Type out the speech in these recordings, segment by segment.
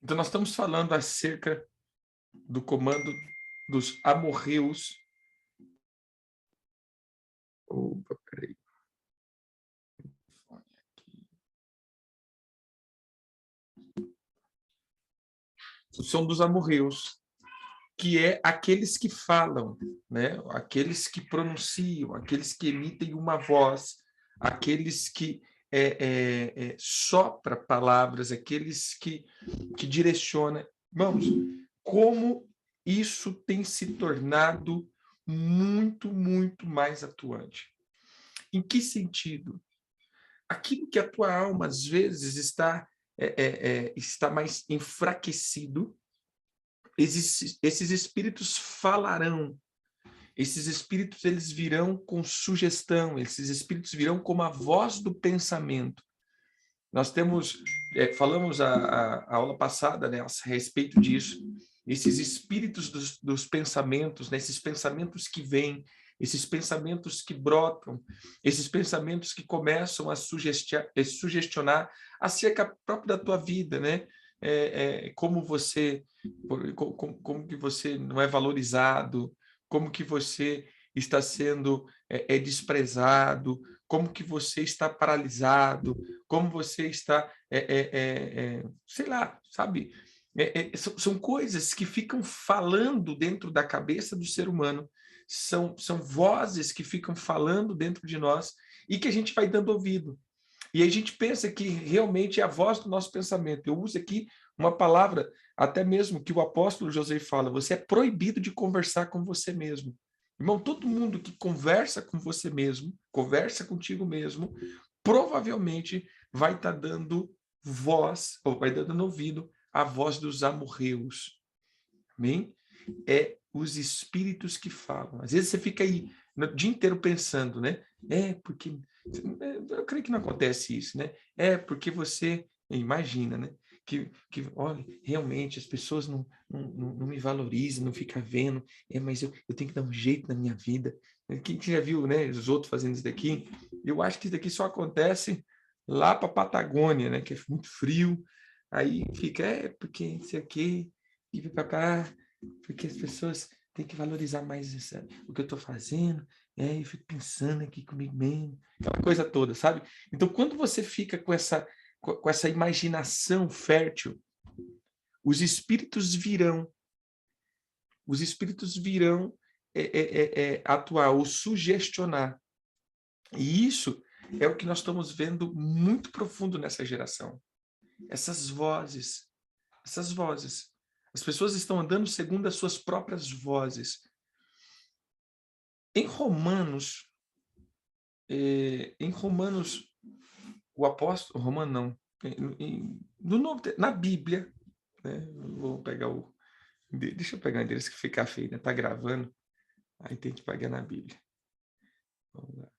Então, nós estamos falando acerca do comando dos amorreus. Opa, peraí. São dos amorreus, que é aqueles que falam, né? Aqueles que pronunciam, aqueles que emitem uma voz, aqueles que sopra palavras, aqueles que direcionam. Irmãos, como isso tem se tornado muito, muito mais atuante. Em que sentido? Aquilo que a tua alma, às vezes, está mais enfraquecido, esses espíritos falarão, esses espíritos eles virão com sugestão, esses espíritos virão como a voz do pensamento. Nós temos, falamos a aula passada, né, a respeito disso, esses espíritos dos pensamentos, né, esses pensamentos que vêm, esses pensamentos que brotam, esses pensamentos que começam a sugestionar acerca próprio da tua vida, né? Como você, como que você não é valorizado, como que você está sendo desprezado, como que você está paralisado, como você está, sei lá, sabe? São coisas que ficam falando dentro da cabeça do ser humano, são vozes que ficam falando dentro de nós e que a gente vai dando ouvido. E a gente pensa que realmente é a voz do nosso pensamento. Eu uso aqui uma palavra, até mesmo que o apóstolo José fala, você é proibido de conversar com você mesmo. Irmão, todo mundo que conversa com você mesmo, conversa contigo mesmo, provavelmente vai estar dando voz, ou vai estar dando ouvido à voz dos amorreus. Amém? É os espíritos que falam. Às vezes você fica aí o dia inteiro pensando, né? Porque eu creio que não acontece isso, né? Porque você imagina, né? Olha, realmente as pessoas não me valorizam, não ficam vendo, mas eu tenho que dar um jeito na minha vida. Quem já viu, né, os outros fazendo isso daqui? Eu acho que isso daqui só acontece lá para a Patagônia, né? Que é muito frio. Aí fica, porque não sei o quê, e papá, porque as pessoas têm que valorizar mais o que eu estou fazendo, eu fico pensando aqui comigo mesmo, aquela coisa toda, sabe? Então, quando você fica com essa imaginação fértil, os espíritos virão atuar ou sugestionar. E isso é o que nós estamos vendo muito profundo nessa geração. Essas vozes. As pessoas estão andando segundo as suas próprias vozes. Em Romanos, o apóstolo, Romano não, no Novo, na Bíblia, né? Vou pegar deixa eu pegar o endereço que fica feio, né? Tá gravando, aí tem que pegar na Bíblia. Vamos lá.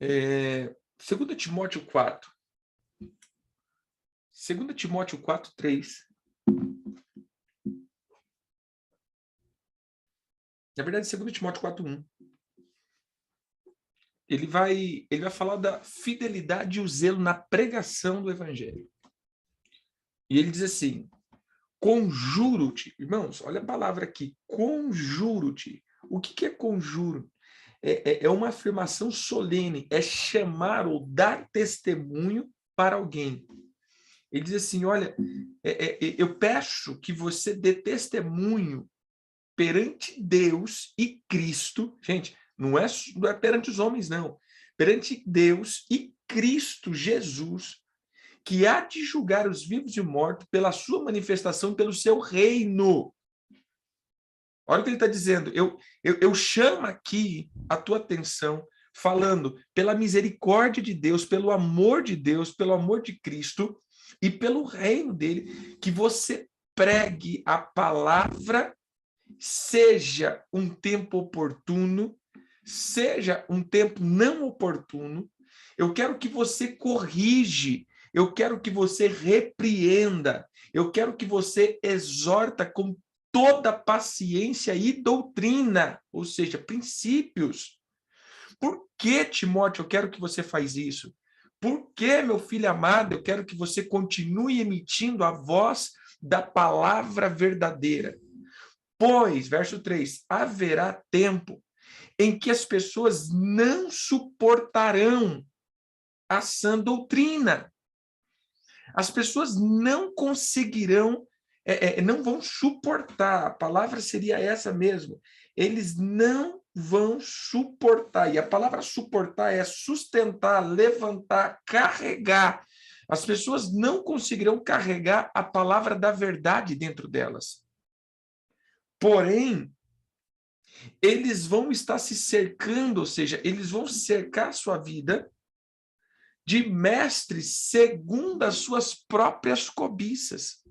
É, 2 Timóteo 4. 2 Timóteo 4, 3. Na verdade, 2 Timóteo 4, 1. Ele vai falar da fidelidade e o zelo na pregação do evangelho. E ele diz assim: conjuro-te, irmãos, olha a palavra aqui, conjuro-te. O que é conjuro? É uma afirmação solene, é chamar ou dar testemunho para alguém. Ele diz assim: olha, eu peço que você dê testemunho perante Deus e Cristo. Gente, não é perante os homens, não. Perante Deus e Cristo Jesus, que há de julgar os vivos e os mortos pela sua manifestação, pelo seu reino. Olha o que ele está dizendo. Eu chamo aqui a tua atenção, falando pela misericórdia de Deus, pelo amor de Deus, pelo amor de Cristo e pelo reino dele, que você pregue a palavra, seja um tempo oportuno, seja um tempo não oportuno. Eu quero que você corrige, eu quero que você repreenda, eu quero que você exorta com toda paciência e doutrina, ou seja, princípios. Por que, Timóteo, eu quero que você faz isso? Por que, meu filho amado, eu quero que você continue emitindo a voz da palavra verdadeira? Pois, verso 3, haverá tempo em que as pessoas não suportarão a sã doutrina. As pessoas não conseguirão, não vão suportar, a palavra seria essa mesmo, eles não vão suportar, e a palavra suportar é sustentar, levantar, carregar. As pessoas não conseguirão carregar a palavra da verdade dentro delas. Porém, eles vão estar se cercando, ou seja, eles vão cercar a sua vida de mestres segundo as suas próprias cobiças.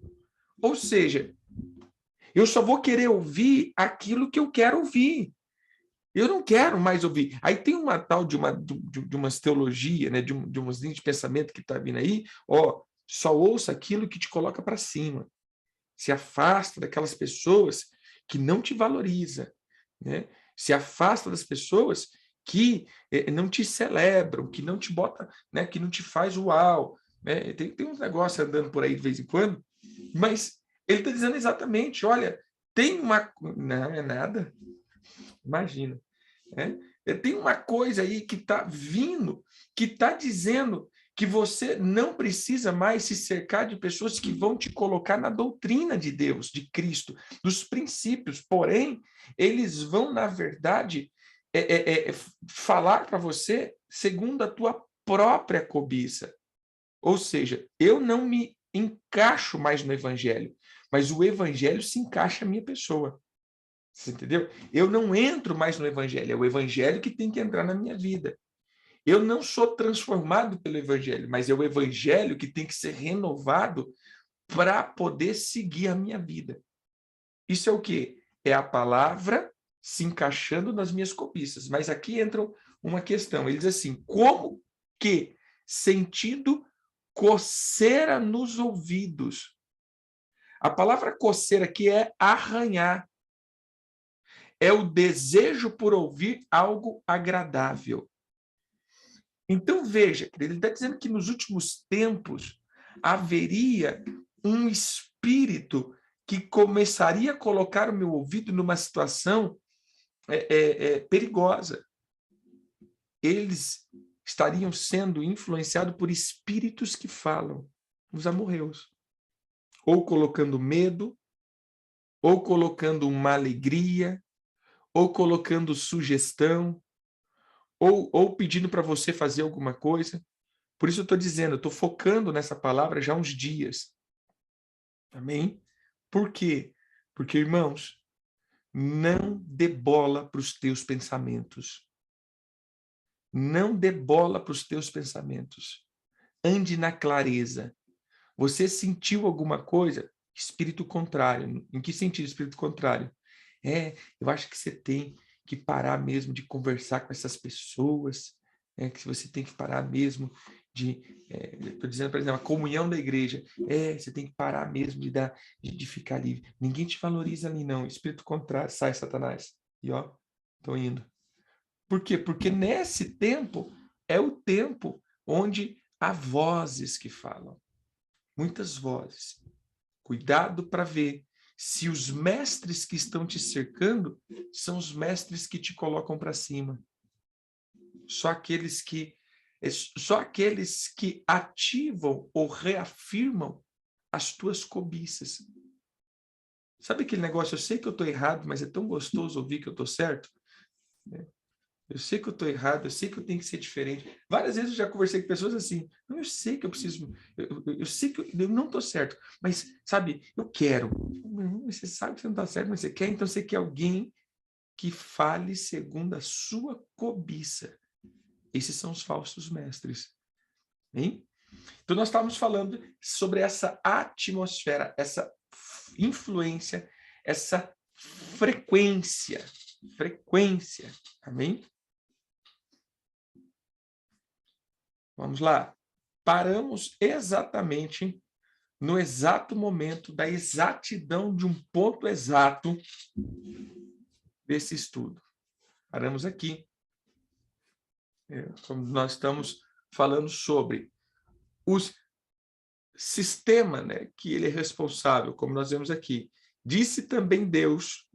Ou seja, eu só vou querer ouvir aquilo que eu quero ouvir. Eu não quero mais ouvir. Aí tem uma tal de umas teologia, né, de umas linhas de pensamento que está vindo aí, ó, só ouça aquilo que te coloca para cima. Se afasta daquelas pessoas que não te valoriza, né? Se afasta das pessoas que não te celebram, que não te bota, né, que não te faz uau, né? Tem uns negócios andando por aí de vez em quando, mas ele está dizendo exatamente, olha, tem uma... Não é nada, imagina. Né? Tem uma coisa aí que está vindo, que está dizendo que você não precisa mais se cercar de pessoas que vão te colocar na doutrina de Deus, de Cristo, dos princípios. Porém, eles vão, na verdade, falar para você segundo a tua própria cobiça. Ou seja, eu não me encaixo mais no evangelho, mas o evangelho se encaixa na minha pessoa. Você entendeu? Eu não entro mais no evangelho, é o evangelho que tem que entrar na minha vida. Eu não sou transformado pelo evangelho, mas é o evangelho que tem que ser renovado para poder seguir a minha vida. Isso é o quê? É a palavra se encaixando nas minhas cobiças. Mas aqui entra uma questão. Ele diz assim, como que sentido coceira nos ouvidos? A palavra coceira aqui é arranhar. É o desejo por ouvir algo agradável. Então, veja, ele está dizendo que nos últimos tempos haveria um espírito que começaria a colocar o meu ouvido numa situação perigosa. Eles estariam sendo influenciados por espíritos que falam, os amorreus, ou colocando medo, ou colocando uma alegria, ou colocando sugestão, ou pedindo para você fazer alguma coisa. Por isso eu estou dizendo, eu estou focando nessa palavra já há uns dias. Amém? Por quê? Porque, irmãos, não dê bola para os teus pensamentos. Não dê bola para os teus pensamentos. Ande na clareza. Você sentiu alguma coisa? Espírito contrário. Em que sentido espírito contrário? Eu acho que você tem que parar mesmo de conversar com essas pessoas, que você tem que parar mesmo estou dizendo, por exemplo, a comunhão da igreja, você tem que parar mesmo de ficar livre. Ninguém te valoriza ali não, espírito contrário, sai Satanás. E ó, estou indo. Por quê? Porque nesse tempo é o tempo onde há vozes que falam, muitas vozes. Cuidado para ver se os mestres que estão te cercando são os mestres que te colocam para cima. Só aqueles que ativam ou reafirmam as tuas cobiças. Sabe aquele negócio, eu sei que eu estou errado, mas é tão gostoso ouvir que eu estou certo? Eu sei que eu estou errado, eu sei que eu tenho que ser diferente. Várias vezes eu já conversei com pessoas assim, não, eu sei que eu preciso, eu sei que eu não estou certo, mas, sabe, eu quero. Você sabe que você não está certo, mas você quer, então você quer alguém que fale segundo a sua cobiça. Esses são os falsos mestres. Hein? Então, nós estávamos falando sobre essa atmosfera, essa influência, essa frequência. Frequência. Amém? Vamos lá. Paramos exatamente no exato momento da exatidão de um ponto exato desse estudo. Paramos aqui. Como nós estamos falando sobre os sistema, né, que ele é responsável, como nós vemos aqui. Disse também Deus,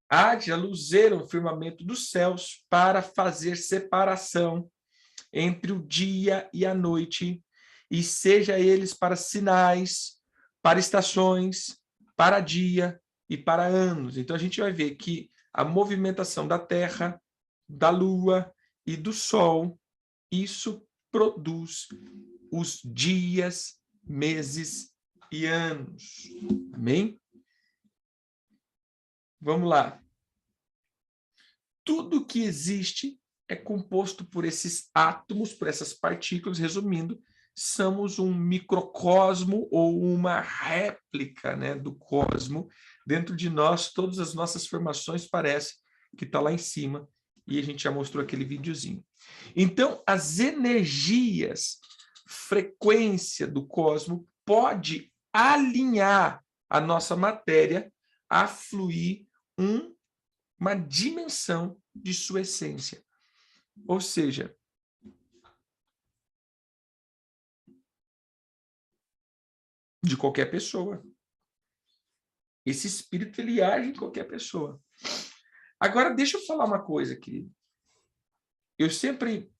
haja luzeiro no firmamento dos céus para fazer separação entre o dia e a noite, e seja eles para sinais, para estações, para dia e para anos. Então a gente vai ver que a movimentação da Terra, da Lua e do Sol, isso produz os dias, meses e anos. Amém? Vamos lá. Tudo que existe é composto por esses átomos, por essas partículas. Resumindo, somos um microcosmo ou uma réplica, né, do cosmo. Dentro de nós, todas as nossas formações parecem que está lá em cima, e a gente já mostrou aquele videozinho. Então, as energias, frequência do cosmo pode alinhar a nossa matéria a fluir uma dimensão de sua essência. Ou seja, de qualquer pessoa. Esse espírito, ele age em qualquer pessoa. Agora, deixa eu falar uma coisa, querido. Eu sempre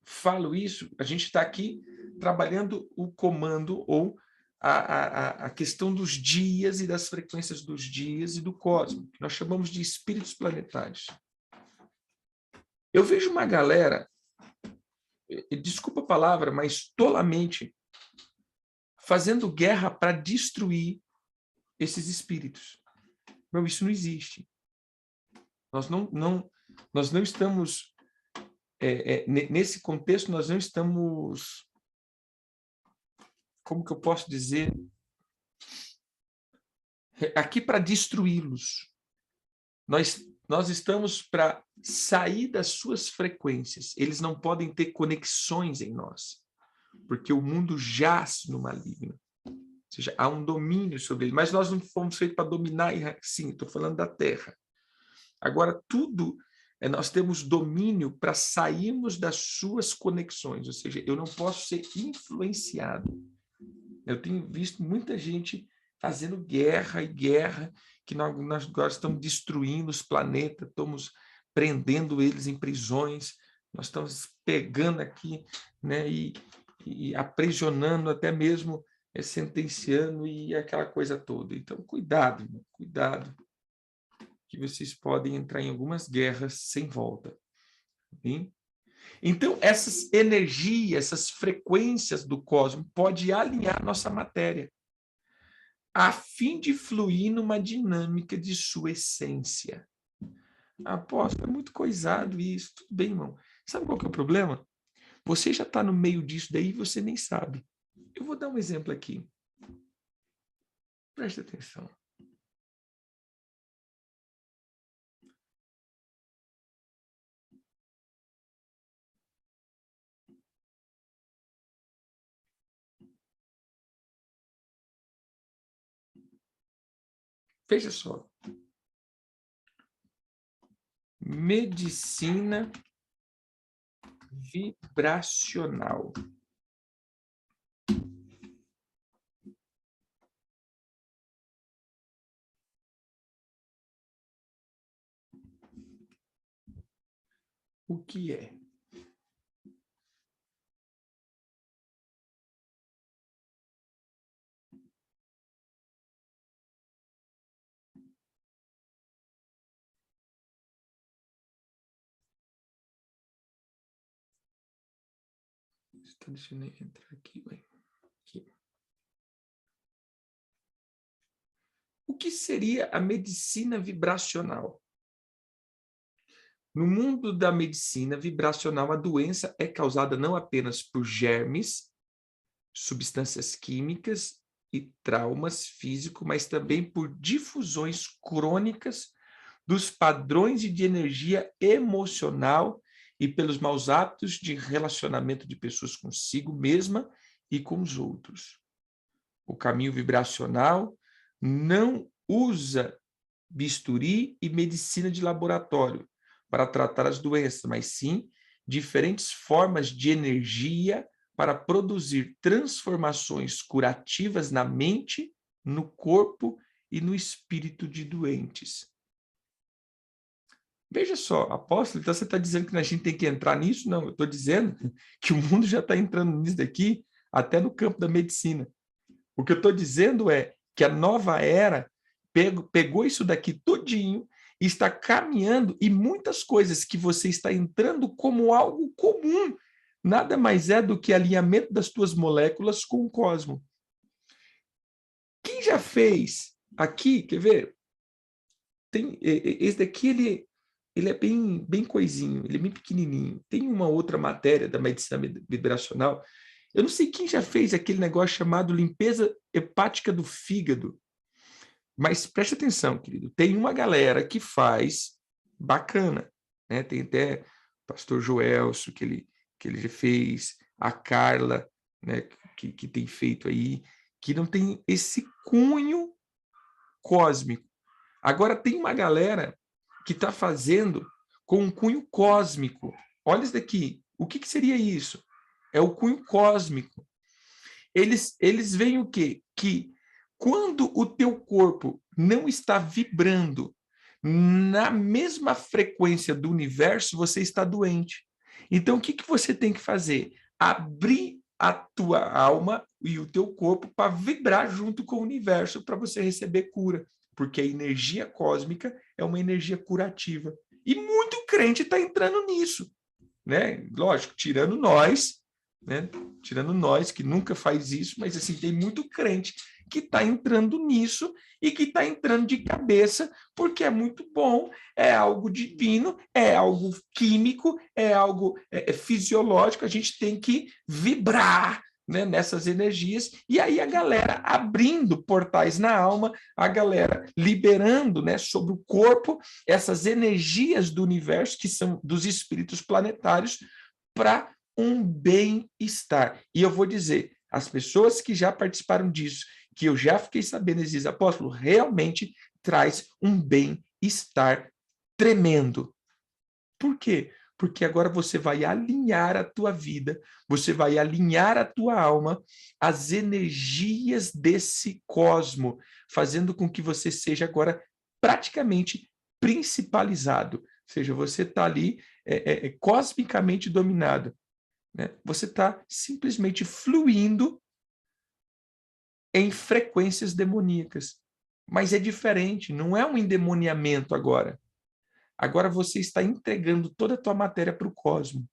falo isso, a gente está aqui trabalhando o comando ou a questão dos dias e das frequências dos dias e do cosmos, que nós chamamos de espíritos planetários. Eu vejo uma galera, desculpa a palavra, mas tolamente, fazendo guerra para destruir esses espíritos. Não, isso não existe. Nós não estamos, nesse contexto, nós não estamos, como que eu posso dizer, aqui para destruí-los. Nós estamos para sair das suas frequências. Eles não podem ter conexões em nós, porque o mundo jaz no maligno. Ou seja, há um domínio sobre ele. Mas nós não fomos feitos para dominar, sim, estou falando da Terra. Agora, tudo, nós temos domínio para sairmos das suas conexões, ou seja, eu não posso ser influenciado. Eu tenho visto muita gente fazendo guerra e guerra, que nós agora estamos destruindo os planetas, estamos prendendo eles em prisões, nós estamos pegando aqui, né, e aprisionando, até mesmo sentenciando e aquela coisa toda. Então, cuidado, irmão, cuidado, que vocês podem entrar em algumas guerras sem volta. Hein? Então, essas energias, essas frequências do cosmos podem alinhar nossa matéria, a fim de fluir numa dinâmica de sua essência. Aposto, é muito coisado isso. Tudo bem, irmão. Sabe qual que é o problema? Você já está no meio disso daí e você nem sabe. Eu vou dar um exemplo aqui. Preste atenção. Veja só. Medicina vibracional. O que é? Deixa eu entrar aqui, aqui. O que seria a medicina vibracional? No mundo da medicina vibracional, a doença é causada não apenas por germes, substâncias químicas e traumas físicos, mas também por difusões crônicas dos padrões de energia emocional e pelos maus hábitos de relacionamento de pessoas consigo mesma e com os outros. O caminho vibracional não usa bisturi e medicina de laboratório para tratar as doenças, mas sim diferentes formas de energia para produzir transformações curativas na mente, no corpo e no espírito de doentes. Veja só, apóstolo, então você está dizendo que a gente tem que entrar nisso? Não, eu estou dizendo que o mundo já está entrando nisso daqui, até no campo da medicina. O que eu estou dizendo é que a nova era pegou isso daqui todinho e está caminhando, e muitas coisas que você está entrando como algo comum, nada mais é do que alinhamento das tuas moléculas com o cosmos. Quem já fez aqui, quer ver? Esse daqui, ele é bem coisinho, ele é bem pequenininho. Tem uma outra matéria da medicina vibracional. Eu não sei quem já fez aquele negócio chamado limpeza hepática do fígado. Mas preste atenção, querido. Tem uma galera que faz bacana, né? Tem até o pastor Joelso, que ele já fez, a Carla, né? que tem feito aí, que não tem esse cunho cósmico. Agora tem uma galera que está fazendo com um cunho cósmico. Olha isso daqui. O que seria isso? É o cunho cósmico. Eles veem o quê? Que quando o teu corpo não está vibrando na mesma frequência do universo, você está doente. Então, o que você tem que fazer? Abrir a tua alma e o teu corpo para vibrar junto com o universo para você receber cura. Porque a energia cósmica é uma energia curativa. E muito crente está entrando nisso, né? Lógico, tirando nós, né? Tirando nós, que nunca faz isso, mas assim, tem muito crente que está entrando nisso e que está entrando de cabeça, porque é muito bom, é algo divino, é algo químico, é algo fisiológico, a gente tem que vibrar, né, nessas energias, e aí a galera abrindo portais na alma, a galera liberando, né, sobre o corpo essas energias do universo, que são dos espíritos planetários, para um bem-estar. E eu vou dizer, as pessoas que já participaram disso, que eu já fiquei sabendo, eles dizem, apóstolo, realmente traz um bem-estar tremendo. Por quê? Porque agora você vai alinhar a tua vida, você vai alinhar a tua alma às energias desse cosmo, fazendo com que você seja agora praticamente principalizado. Ou seja, você está ali cosmicamente dominado. Né? Você está simplesmente fluindo em frequências demoníacas. Mas é diferente, não é um endemoniamento agora. Agora você está entregando toda a tua matéria para o cosmos,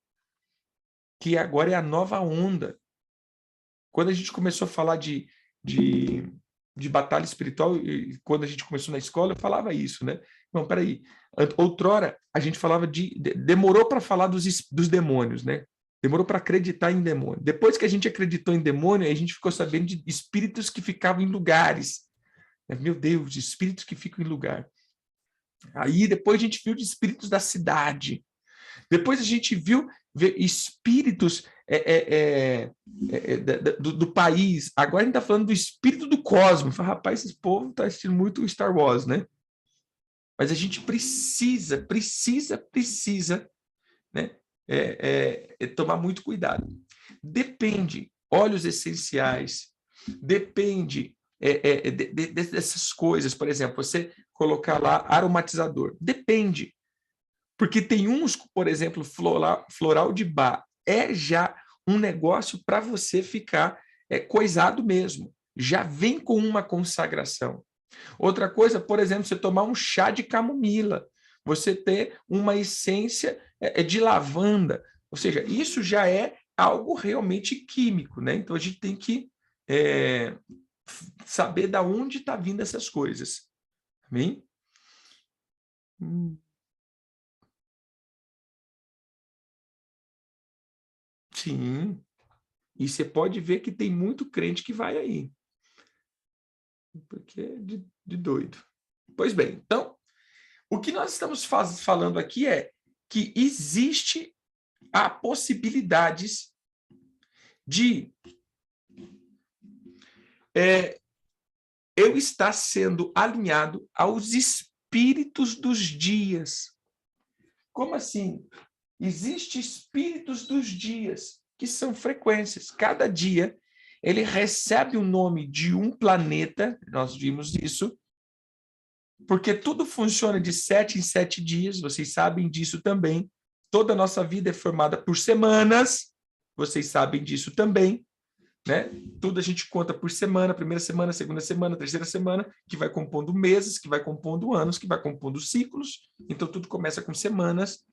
que agora é a nova onda. Quando a gente começou a falar de batalha espiritual, e quando a gente começou na escola, eu falava isso, né? Não, peraí. Outrora, a gente falava demorou para falar dos demônios, né? Demorou para acreditar em demônio. Depois que a gente acreditou em demônio, a gente ficou sabendo de espíritos que ficavam em lugares. Meu Deus, espíritos que ficam em lugar. Aí depois a gente viu de espíritos da cidade. Depois a gente viu espíritos do país. Agora a gente está falando do espírito do cosmos. Rapaz, esse povo está assistindo muito Star Wars, né? Mas a gente precisa, né? Tomar muito cuidado. Depende, óleos essenciais, depende dessas coisas. Por exemplo, você colocar lá aromatizador. Depende. Porque tem uns, por exemplo, floral de Bach, é já um negócio para você ficar coisado mesmo. Já vem com uma consagração. Outra coisa, por exemplo, você tomar um chá de camomila, você ter uma essência de lavanda. Ou seja, isso já é algo realmente químico, né? Então a gente tem que saber de onde está vindo essas coisas. Amém? Sim. E você pode ver que tem muito crente que vai aí. Porque é de doido. Pois bem, então, o que nós estamos falando aqui é que existe a possibilidades de eu estar sendo alinhado aos espíritos dos dias. Como assim? Existem espíritos dos dias, que são frequências. Cada dia ele recebe o nome de um planeta, nós vimos isso, porque tudo funciona de 7 em 7 dias, vocês sabem disso também. Toda a nossa vida é formada por semanas, vocês sabem disso também, né? Tudo a gente conta por semana, primeira semana, segunda semana, terceira semana, que vai compondo meses, que vai compondo anos, que vai compondo ciclos. Então, tudo começa com semanas.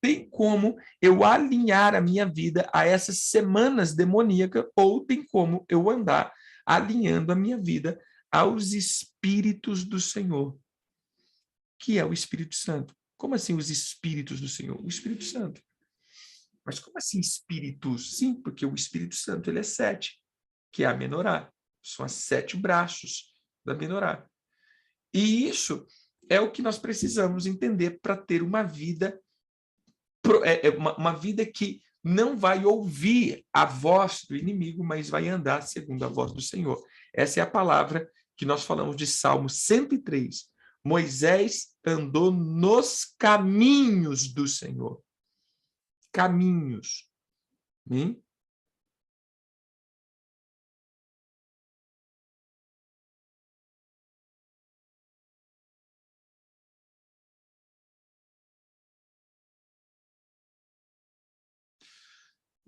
Tem como eu alinhar a minha vida a essas semanas demoníacas, ou tem como eu andar alinhando a minha vida aos espíritos do Senhor, que é o Espírito Santo. Como assim os espíritos do Senhor? O Espírito Santo. Mas como assim espíritos? Sim, porque o Espírito Santo ele é 7, que é a menorá. São os 7 braços da menorá. E isso é o que nós precisamos entender para ter uma vida, uma vida que não vai ouvir a voz do inimigo, mas vai andar segundo a voz do Senhor. Essa é a palavra que nós falamos de Salmo 103. Moisés andou nos caminhos do Senhor. Caminhos.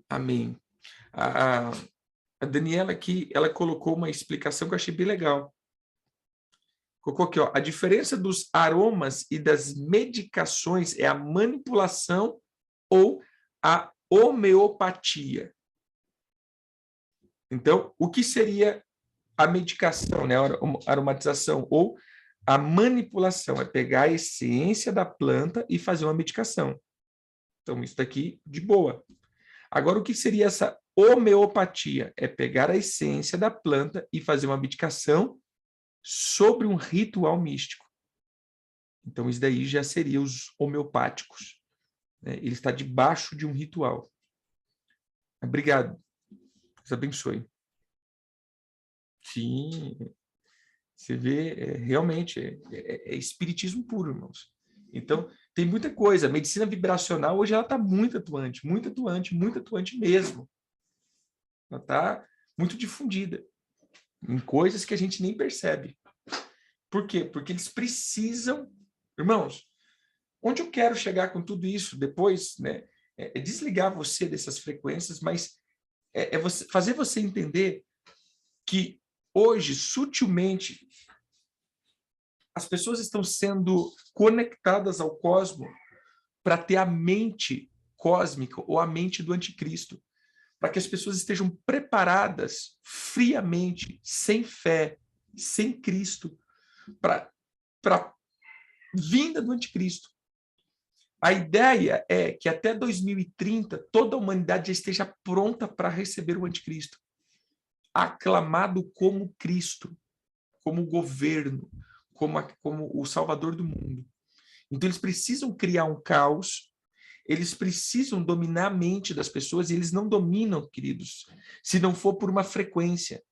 Amém. A, a Daniela aqui, ela colocou uma explicação que eu achei bem legal. Colocou aqui, ó, a diferença dos aromas e das medicações é a manipulação ou a homeopatia. Então, o que seria a medicação, né? A aromatização ou a manipulação? É pegar a essência da planta e fazer uma medicação. Então, isso daqui, de boa. Agora, o que seria essa homeopatia? É pegar a essência da planta e fazer uma medicação sobre um ritual místico. Então, isso daí já seria os homeopáticos. Né? Ele está debaixo de um ritual. Obrigado. Deus abençoe. Sim, você vê, realmente, é espiritismo puro, irmãos. Então, tem muita coisa. A medicina vibracional, hoje, ela está muito atuante, muito atuante, muito atuante mesmo. Ela está muito difundida em coisas que a gente nem percebe. Por quê? Porque eles precisam... Irmãos, onde eu quero chegar com tudo isso depois, né? É desligar você dessas frequências, mas fazer você entender que hoje, sutilmente, as pessoas estão sendo conectadas ao cosmos para ter a mente cósmica ou a mente do anticristo, para que as pessoas estejam preparadas friamente, sem fé, sem Cristo, para a vinda do anticristo. A ideia é que até 2030 toda a humanidade já esteja pronta para receber o anticristo, aclamado como Cristo, como governo, como o Salvador do mundo. Então eles precisam criar um caos, eles precisam dominar a mente das pessoas, e eles não dominam, queridos, se não for por uma frequência.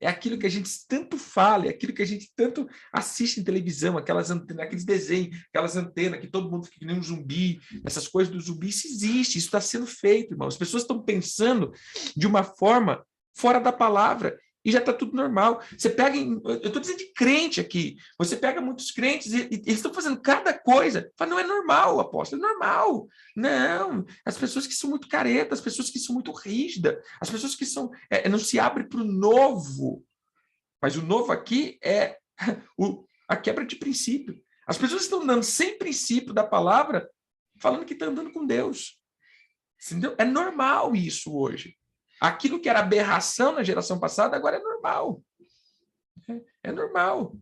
É aquilo que a gente tanto fala, é aquilo que a gente tanto assiste em televisão, aqueles desenhos, aquelas antenas que todo mundo fica que nem um zumbi, essas coisas do zumbi, isso existe, isso está sendo feito, irmão. As pessoas estão pensando de uma forma fora da palavra, e já está tudo normal. Você pega, eu estou dizendo de crente aqui, você pega muitos crentes e eles estão fazendo cada coisa, fala, não é normal, apóstolo, é normal. Não, as pessoas que são muito caretas, as pessoas que são muito rígidas, as pessoas que são, não se abrem para o novo. Mas o novo aqui é a quebra de princípio. As pessoas estão andando sem princípio da palavra, falando que estão andando com Deus. Entendeu? É normal isso hoje. Aquilo que era aberração na geração passada, agora é normal. É normal.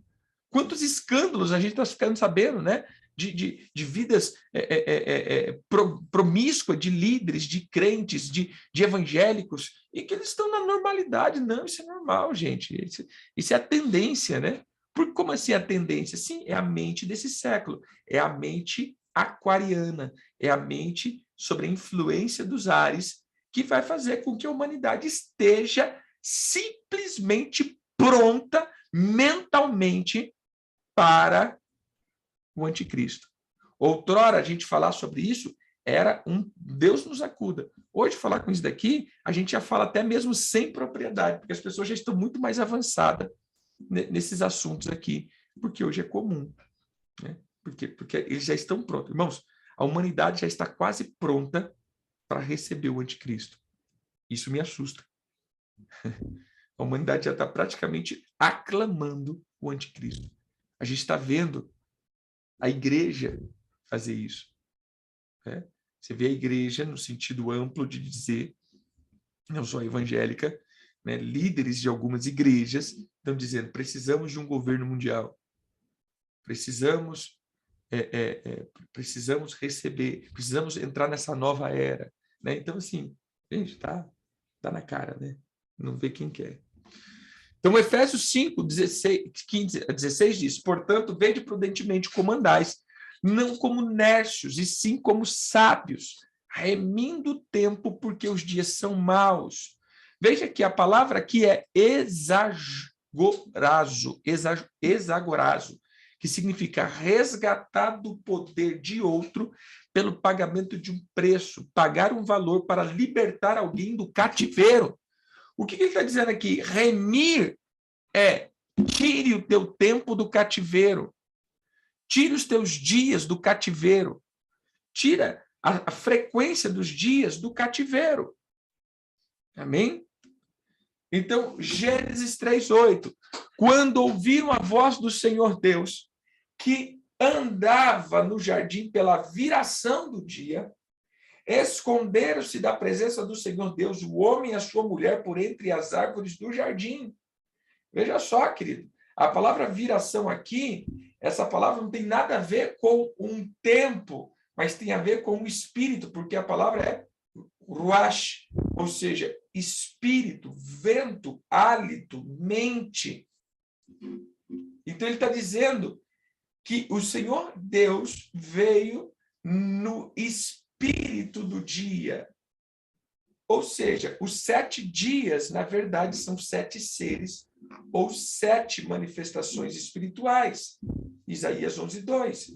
Quantos escândalos a gente está ficando sabendo, né? De vidas promíscuas, de líderes, de crentes, de evangélicos, e que eles estão na normalidade. Não, isso é normal, gente. Isso é a tendência, né? Como assim a tendência? Sim, é a mente desse século. É a mente aquariana. É a mente sobre a influência dos ares que vai fazer com que a humanidade esteja simplesmente pronta mentalmente para o anticristo. Outrora, a gente falar sobre isso era um Deus nos acuda. Hoje, falar com isso daqui, a gente já fala até mesmo sem propriedade, porque as pessoas já estão muito mais avançadas nesses assuntos aqui, porque hoje é comum. Né? Porque eles já estão prontos. Irmãos, a humanidade já está quase pronta para receber o anticristo. Isso me assusta. A humanidade já está praticamente aclamando o anticristo. A gente está vendo a igreja fazer isso. Né? Você vê a igreja no sentido amplo de dizer, não só evangélica, né? Líderes de algumas igrejas estão dizendo, precisamos de um governo mundial. Precisamos receber, precisamos entrar nessa nova era. Né? Então, assim, gente, tá na cara, né? Não vê quem quer. Então, Efésios 5, 15 a 16 diz, portanto, vede prudentemente como andais, não como nércios, e sim como sábios, remindo o tempo, porque os dias são maus. Veja que a palavra aqui é exagorazo, que significa resgatar do poder de outro pelo pagamento de um preço, pagar um valor para libertar alguém do cativeiro. O que ele está dizendo aqui? Remir é tire o teu tempo do cativeiro, tire os teus dias do cativeiro, tira a frequência dos dias do cativeiro. Amém? Então, Gênesis 3:8. Quando ouviram a voz do Senhor Deus, que andava no jardim pela viração do dia, esconderam-se da presença do Senhor Deus, o homem e a sua mulher, por entre as árvores do jardim. Veja só, querido, a palavra viração aqui, essa palavra não tem nada a ver com um tempo, mas tem a ver com o espírito, porque a palavra é ruach, ou seja, espírito, vento, hálito, mente. Então ele está dizendo que o Senhor Deus veio no espírito do dia. Ou seja, os 7 dias, na verdade, são 7 seres ou 7 manifestações espirituais. Isaías 11:2.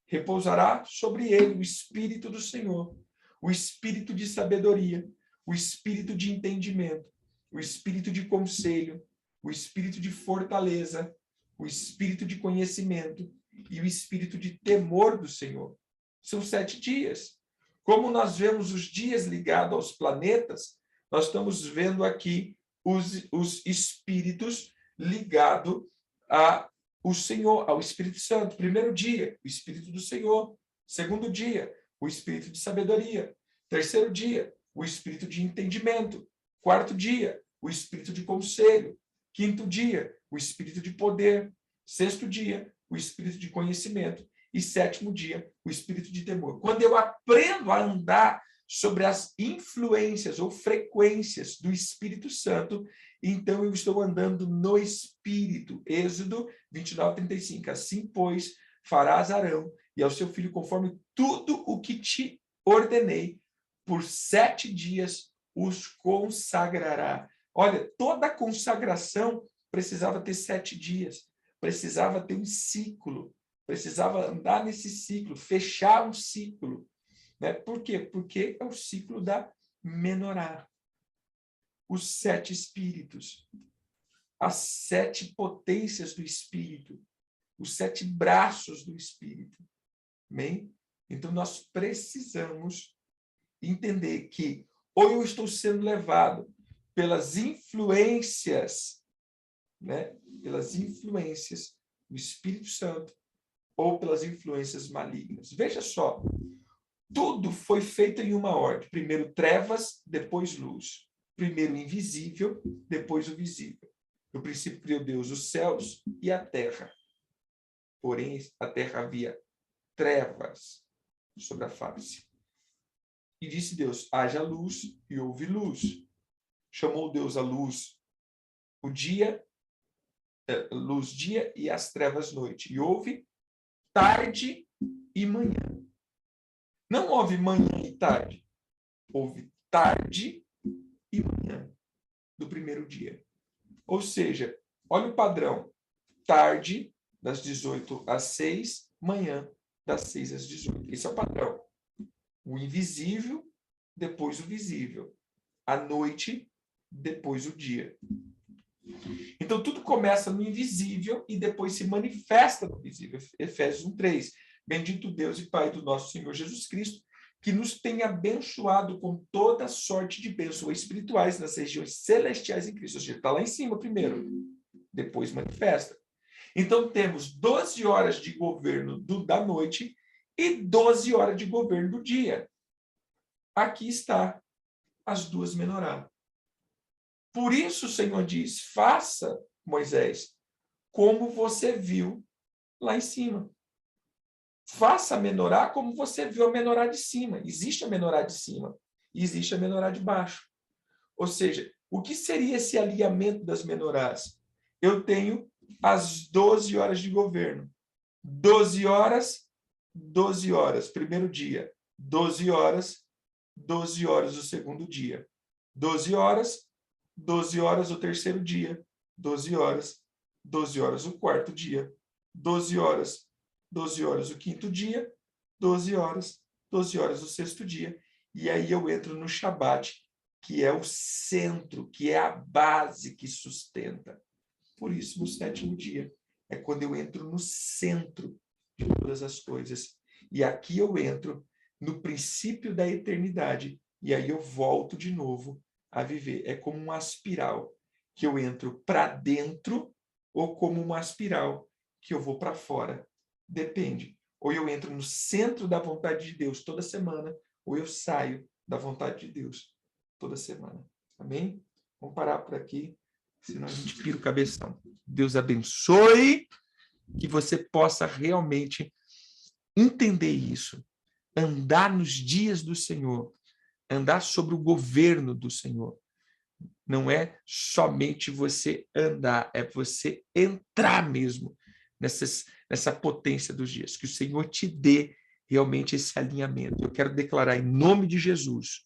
Repousará sobre ele o Espírito do Senhor, o Espírito de sabedoria, o Espírito de entendimento, o Espírito de conselho, o Espírito de fortaleza, o Espírito de conhecimento e o Espírito de temor do Senhor. São 7 dias. Como nós vemos os dias ligados aos planetas, nós estamos vendo aqui os espíritos ligados ao Senhor, ao Espírito Santo. Primeiro dia, o Espírito do Senhor. Segundo dia, o Espírito de sabedoria. Terceiro dia, o Espírito de entendimento. Quarto dia, o Espírito de conselho. Quinto dia, o Espírito de poder. Sexto dia, o Espírito de conhecimento. E sétimo dia, o espírito de temor. Quando eu aprendo a andar sobre as influências ou frequências do Espírito Santo, então eu estou andando no Espírito. Êxodo 29:35. Assim, pois, farás Arão e ao seu filho conforme tudo o que te ordenei, por 7 dias os consagrará. Olha, toda consagração precisava ter 7 dias, precisava ter um ciclo, precisava andar nesse ciclo, fechar um ciclo. Né? Por quê? Porque é o ciclo da menorá. Os 7 espíritos, as 7 potências do espírito, os 7 braços do espírito. Amém? Então, nós precisamos entender que ou eu estou sendo levado pelas influências, né? Pelas influências do Espírito Santo, ou pelas influências malignas. Veja só, Tudo foi feito em uma ordem. Primeiro trevas, depois luz. Primeiro invisível, depois o visível. No princípio criou Deus os céus e a terra. Porém, a terra havia trevas sobre a face. E disse Deus, haja luz, e houve luz. Chamou Deus a luz o dia, luz dia e as trevas noite. E houve tarde e manhã. Não houve manhã e tarde. Houve tarde e manhã do primeiro dia. Ou seja, olha o padrão. Tarde, das 18 às 6, manhã, das 6 às 18. Esse é o padrão. O invisível, depois o visível. A noite, depois o dia. Então, tudo começa no invisível e depois se manifesta no visível. Efésios 1:3. Bendito Deus e Pai do nosso Senhor Jesus Cristo, que nos tem abençoado com toda sorte de bênçãos espirituais nas regiões celestiais em Cristo. Ou seja, está lá em cima primeiro, depois manifesta. Então, temos 12 horas de governo da noite e 12 horas de governo do dia. Aqui está as duas menorá. Por isso o Senhor diz, faça, Moisés, como você viu lá em cima. Faça a menorá como você viu a menorá de cima. Existe a menorá de cima e existe a menorá de baixo. Ou seja, o que seria esse alinhamento das menorás? Eu tenho as 12 horas de governo. 12 horas, 12 horas, primeiro dia. 12 horas, 12 horas o segundo dia. 12 horas, 12 horas o terceiro dia. 12 horas, 12 horas o quarto dia. 12 horas, 12 horas o quinto dia. 12 horas o sexto dia. E aí eu entro no Shabat, que é o centro, que é a base que sustenta. Por isso, no sétimo dia, é quando eu entro no centro de todas as coisas. E aqui eu entro no princípio da eternidade. E aí eu volto de novo a viver. É como uma espiral que eu entro para dentro ou como uma espiral que eu vou para fora. Depende. Ou eu entro no centro da vontade de Deus toda semana, ou eu saio da vontade de Deus toda semana. Amém? Vamos parar por aqui, senão a gente pira o cabeção. Deus abençoe, que você possa realmente entender isso, andar nos dias do Senhor, andar sobre o governo do Senhor. Não é somente você andar, é você entrar mesmo nessa potência dos dias. Que o Senhor te dê realmente esse alinhamento. Eu quero declarar em nome de Jesus,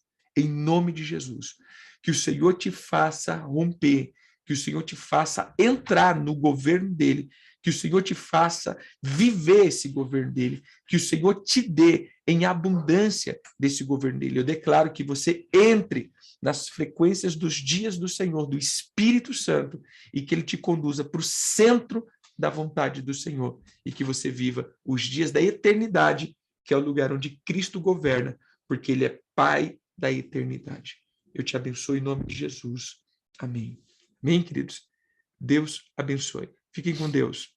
que o Senhor te faça romper, que o Senhor te faça entrar no governo dele, que o Senhor te faça viver esse governo dele, que o Senhor te dê em abundância desse governo dele. Eu declaro que você entre nas frequências dos dias do Senhor, do Espírito Santo, e que ele te conduza para o centro da vontade do Senhor, e que você viva os dias da eternidade, que é o lugar onde Cristo governa, porque ele é Pai da eternidade. Eu te abençoo em nome de Jesus. Amém. Amém, queridos? Deus abençoe. Fiquem com Deus.